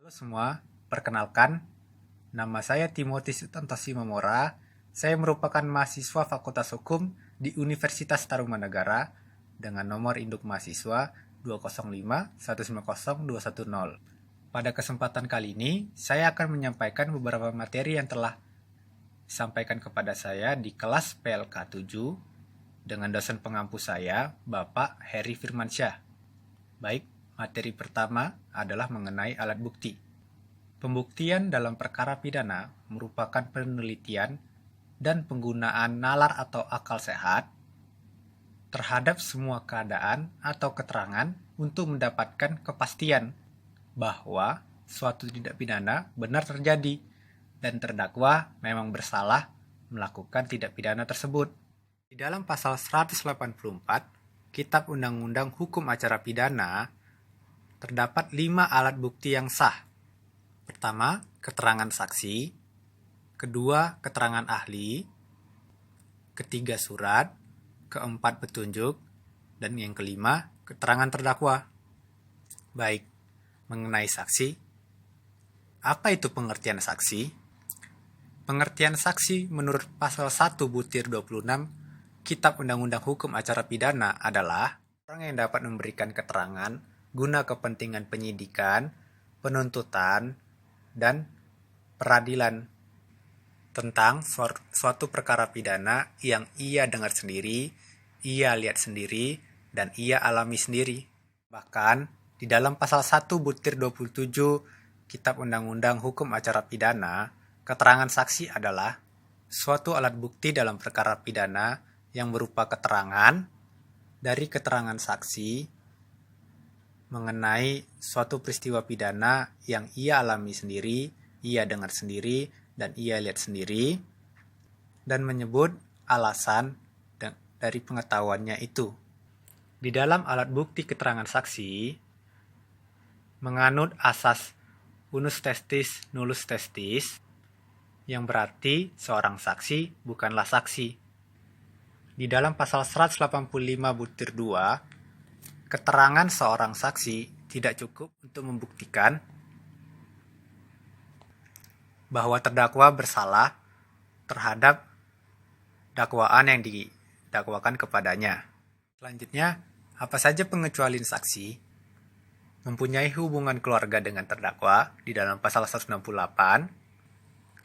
Halo semua, perkenalkan, nama saya Timotius Sutanto Simamora. Saya merupakan mahasiswa Fakultas Hukum di Universitas Tarumanagara dengan nomor induk mahasiswa 205 190 210. Pada kesempatan kali ini, saya akan menyampaikan beberapa materi yang telah disampaikan kepada saya di kelas PLK 7 dengan dosen pengampu saya, Bapak Heri Firmansyah. Baik, materi pertama adalah mengenai alat bukti. Pembuktian dalam perkara pidana merupakan penelitian dan penggunaan nalar atau akal sehat terhadap semua keadaan atau keterangan untuk mendapatkan kepastian bahwa suatu tindak pidana benar terjadi dan terdakwa memang bersalah melakukan tindak pidana tersebut. Di dalam pasal 184 Kitab Undang-Undang Hukum Acara Pidana terdapat 5 alat bukti yang sah. Pertama, keterangan saksi. Kedua, keterangan ahli. Ketiga, surat. Keempat, petunjuk. Dan yang kelima, keterangan terdakwa. Baik, mengenai saksi. Apa itu pengertian saksi? Pengertian saksi menurut pasal 1 butir 26 Kitab Undang-Undang Hukum Acara Pidana adalah orang yang dapat memberikan keterangan guna kepentingan penyidikan, penuntutan, dan peradilan tentang suatu perkara pidana yang ia dengar sendiri, ia lihat sendiri, dan ia alami sendiri. Bahkan, di dalam pasal 1 butir 27 Kitab Undang-Undang Hukum Acara Pidana, keterangan saksi adalah suatu alat bukti dalam perkara pidana yang berupa keterangan dari keterangan saksi mengenai suatu peristiwa pidana yang ia alami sendiri, ia dengar sendiri, dan ia lihat sendiri, dan menyebut alasan dari pengetahuannya itu. Di dalam alat bukti keterangan saksi, menganut asas unus testis nullus testis, yang berarti seorang saksi bukanlah saksi. Di dalam pasal 185 butir 2, keterangan seorang saksi tidak cukup untuk membuktikan bahwa terdakwa bersalah terhadap dakwaan yang didakwakan kepadanya. Selanjutnya, apa saja pengecualian saksi? Mempunyai hubungan keluarga dengan terdakwa di dalam pasal 168,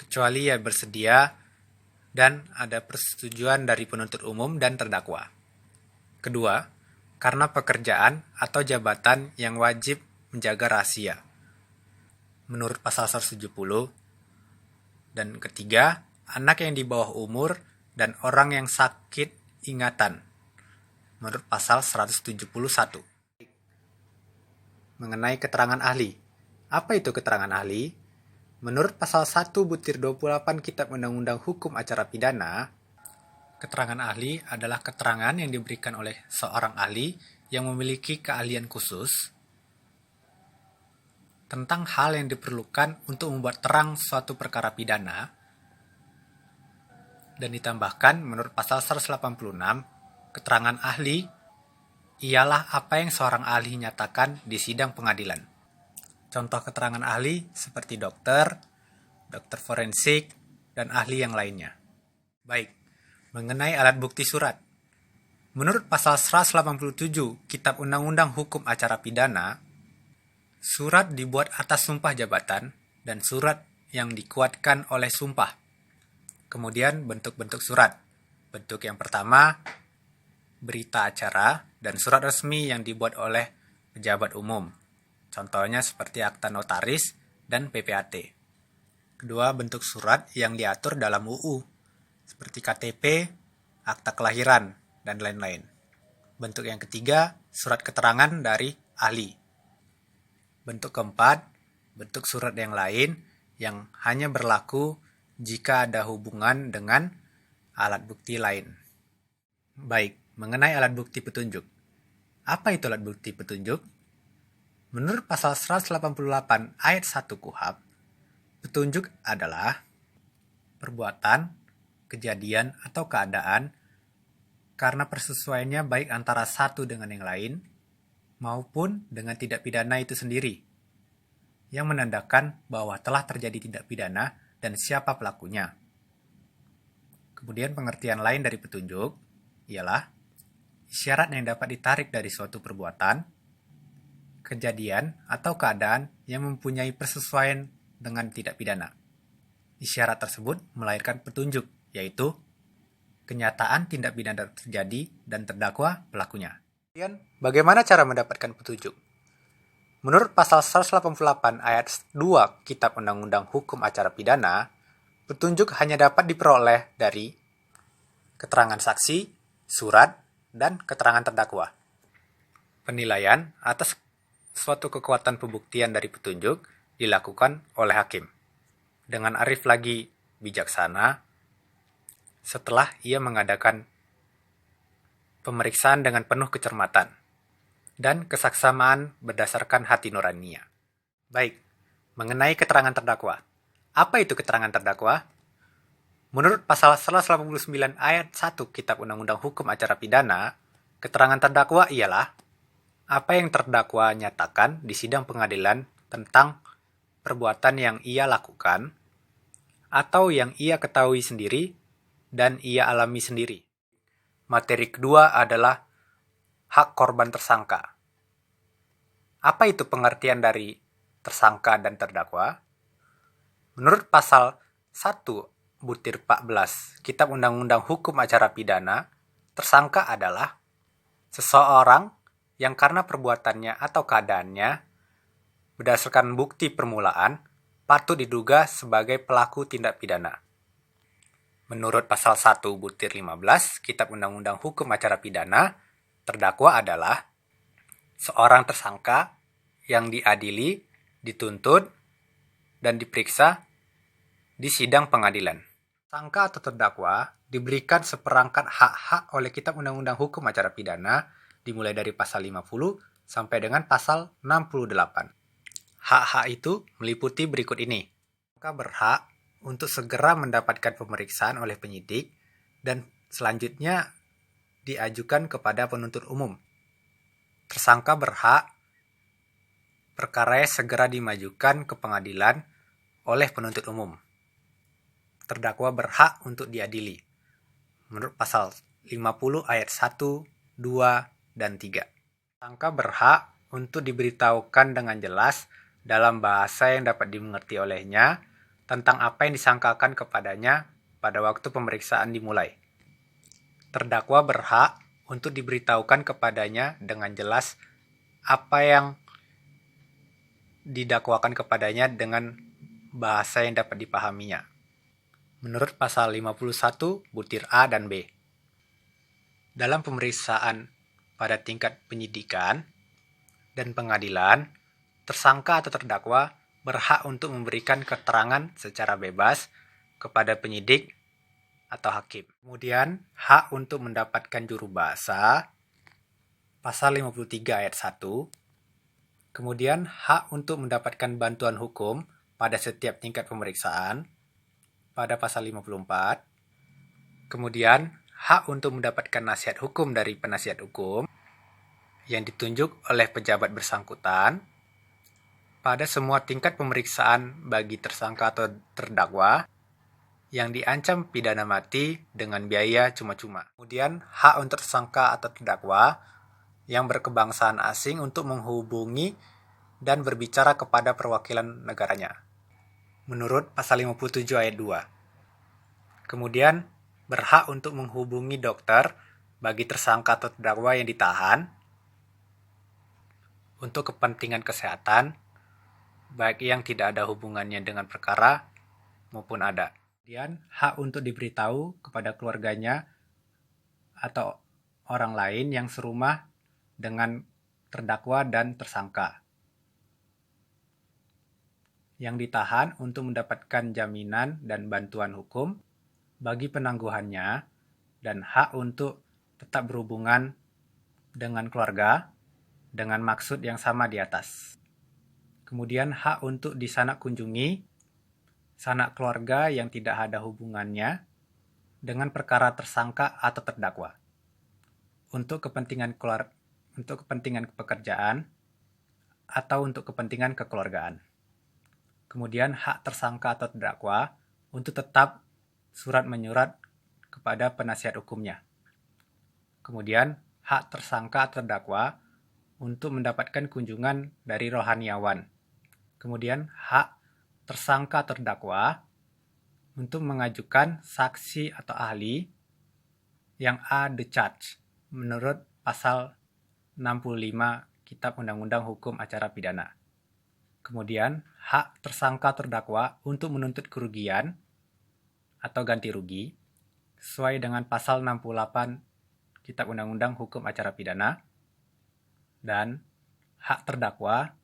kecuali ia bersedia dan ada persetujuan dari penuntut umum dan terdakwa. Kedua, karena pekerjaan atau jabatan yang wajib menjaga rahasia menurut pasal 170. Dan ketiga, anak yang di bawah umur dan orang yang sakit ingatan menurut pasal 171. Mengenai keterangan ahli. Apa itu keterangan ahli? Menurut pasal 1 butir 28 Kitab Undang-Undang Hukum Acara Pidana, keterangan ahli adalah keterangan yang diberikan oleh seorang ahli yang memiliki keahlian khusus tentang hal yang diperlukan untuk membuat terang suatu perkara pidana, dan ditambahkan menurut pasal 186, keterangan ahli ialah apa yang seorang ahli nyatakan di sidang pengadilan. Contoh keterangan ahli seperti dokter forensik, dan ahli yang lainnya. Baik, mengenai alat bukti surat. Menurut pasal 187 Kitab Undang-Undang Hukum Acara Pidana, surat dibuat atas sumpah jabatan dan surat yang dikuatkan oleh sumpah. Kemudian bentuk-bentuk surat. Bentuk yang pertama, berita acara dan surat resmi yang dibuat oleh pejabat umum. Contohnya seperti akta notaris dan PPAT. Kedua, bentuk surat yang diatur dalam UU, seperti KTP, akta kelahiran, dan lain-lain. Bentuk yang ketiga, surat keterangan dari ahli. Bentuk keempat, bentuk surat yang lain yang hanya berlaku jika ada hubungan dengan alat bukti lain. Baik, mengenai alat bukti petunjuk. Apa itu alat bukti petunjuk? Menurut pasal 188 ayat 1 KUHP, petunjuk adalah perbuatan, kejadian, atau keadaan karena persesuaiannya baik antara satu dengan yang lain maupun dengan tindak pidana itu sendiri. yang menandakan bahwa telah terjadi tindak pidana dan siapa pelakunya. Kemudian pengertian lain dari petunjuk ialah isyarat yang dapat ditarik dari suatu perbuatan, kejadian, atau keadaan yang mempunyai persesuaian dengan tindak pidana. Isyarat tersebut melahirkan petunjuk, yaitu kenyataan tindak pidana terjadi dan terdakwa pelakunya. Kemudian, bagaimana cara mendapatkan petunjuk? Menurut pasal 188 ayat 2 Kitab Undang-Undang Hukum Acara Pidana, petunjuk hanya dapat diperoleh dari keterangan saksi, surat, dan keterangan terdakwa. Penilaian atas suatu kekuatan pembuktian dari petunjuk dilakukan oleh hakim. Dengan arif lagi bijaksana, setelah ia mengadakan pemeriksaan dengan penuh kecermatan dan kesaksamaan berdasarkan hati nuraninya. Baik, mengenai keterangan terdakwa. Apa itu keterangan terdakwa? Menurut pasal 189 ayat 1 Kitab Undang-Undang Hukum Acara Pidana, keterangan terdakwa ialah apa yang terdakwa nyatakan di sidang pengadilan tentang perbuatan yang ia lakukan atau yang ia ketahui sendiri dan ia alami sendiri. Materi kedua adalah hak korban tersangka. Apa itu pengertian dari tersangka dan terdakwa? Menurut pasal 1 butir 14 Kitab Undang-Undang Hukum Acara Pidana, tersangka adalah seseorang yang karena perbuatannya atau keadaannya berdasarkan bukti permulaan patut diduga sebagai pelaku tindak pidana. Menurut pasal 1 butir 15 Kitab Undang-Undang Hukum Acara Pidana, terdakwa adalah seorang tersangka yang diadili, dituntut, dan diperiksa di sidang pengadilan. Tersangka atau terdakwa diberikan seperangkat hak-hak oleh Kitab Undang-Undang Hukum Acara Pidana dimulai dari pasal 50 sampai dengan pasal 68. Hak-hak itu meliputi berikut ini. Tersangka berhak untuk segera mendapatkan pemeriksaan oleh penyidik dan selanjutnya diajukan kepada penuntut umum. Tersangka berhak perkara segera dimajukan ke pengadilan oleh penuntut umum. Terdakwa berhak untuk diadili menurut pasal 50 ayat 1, 2, dan 3. Tersangka berhak untuk diberitahukan dengan jelas dalam bahasa yang dapat dimengerti olehnya tentang apa yang disangkakan kepadanya pada waktu pemeriksaan dimulai. Terdakwa berhak untuk diberitahukan kepadanya dengan jelas apa yang didakwakan kepadanya dengan bahasa yang dapat dipahaminya. Menurut pasal 51 butir A dan B. Dalam pemeriksaan pada tingkat penyidikan dan pengadilan, tersangka atau terdakwa berhak untuk memberikan keterangan secara bebas kepada penyidik atau hakim. Kemudian, hak untuk mendapatkan juru bahasa, pasal 53 ayat 1. Kemudian, hak untuk mendapatkan bantuan hukum pada setiap tingkat pemeriksaan, pada pasal 54. Kemudian, hak untuk mendapatkan nasihat hukum dari penasihat hukum yang ditunjuk oleh pejabat bersangkutan pada semua tingkat pemeriksaan bagi tersangka atau terdakwa yang diancam pidana mati dengan biaya cuma-cuma. Kemudian, hak untuk tersangka atau terdakwa yang berkebangsaan asing untuk menghubungi dan berbicara kepada perwakilan negaranya menurut pasal 57 ayat 2. Kemudian, berhak untuk menghubungi dokter bagi tersangka atau terdakwa yang ditahan untuk kepentingan kesehatan, baik yang tidak ada hubungannya dengan perkara maupun ada. Kemudian, hak untuk diberitahu kepada keluarganya atau orang lain yang serumah dengan terdakwa dan tersangka yang ditahan untuk mendapatkan jaminan dan bantuan hukum bagi penangguhannya, dan hak untuk tetap berhubungan dengan keluarga dengan maksud yang sama di atas. Kemudian hak untuk disanak kunjungi sanak keluarga yang tidak ada hubungannya dengan perkara tersangka atau terdakwa untuk kepentingan pekerjaan atau untuk kepentingan kekeluargaan. Kemudian hak tersangka atau terdakwa untuk tetap surat menyurat kepada penasihat hukumnya. Kemudian hak tersangka atau terdakwa untuk mendapatkan kunjungan dari rohaniawan. Kemudian hak tersangka atau terdakwa untuk mengajukan saksi atau ahli yang the charge menurut pasal 65 Kitab Undang-Undang Hukum Acara Pidana. Kemudian, hak tersangka terdakwa untuk menuntut kerugian atau ganti rugi sesuai dengan pasal 68 Kitab Undang-Undang Hukum Acara Pidana, dan hak terdakwa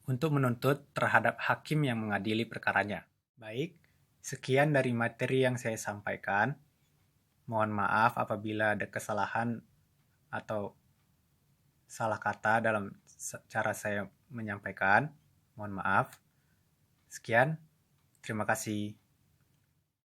untuk menuntut terhadap hakim yang mengadili perkaranya. Baik, sekian dari materi yang saya sampaikan. Mohon maaf apabila ada kesalahan atau salah kata dalam cara saya menyampaikan. Mohon maaf. Sekian, terima kasih.